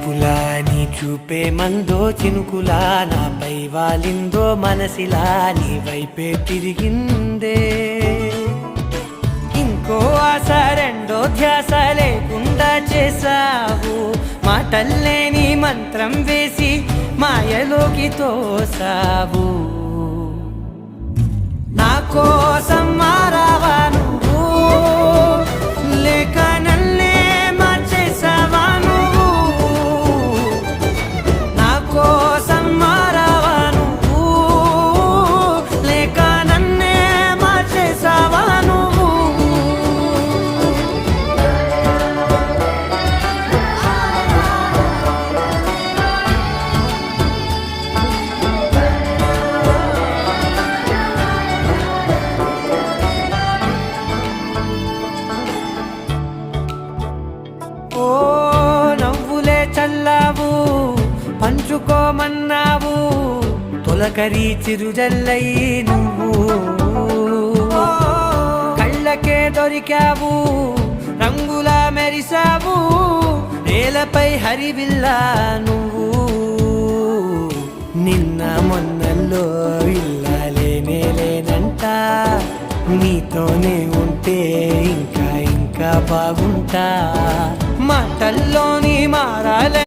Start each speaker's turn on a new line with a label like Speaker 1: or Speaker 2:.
Speaker 1: చూపులా నీ చూపే మందో చినుకులా నాపై వాలిందో మనసిలా నీ వైపే తిరిగిందే ఇంకో ఆశ రెండో ధ్యాస లేకుండా చేసావు మాటల్లే నీ మంత్రం వేసి మాయలోకి తోసావు నా కోసం మారావా నువ్వు లేక నన్నే మార్చేసావా నువ్వు నా కోసం మారావా నువ్వు లేక నన్నే మార్చేసావా నువ్వు ఓ నవ్వులే చల్లావు పంచుకోమన్నావు తొలకరి చిరుజల్లై నువ్వు కళ్ళకే దొరికావు రంగులా మెరిసావు నేలపై హరివిల్లా నువ్వు నిన్న మొన్నల్లో ఇల్లాలేనే లేనంట నీతోనే ఉంటే ఇంకా బాగుంటా మాటల్లోని మారాలే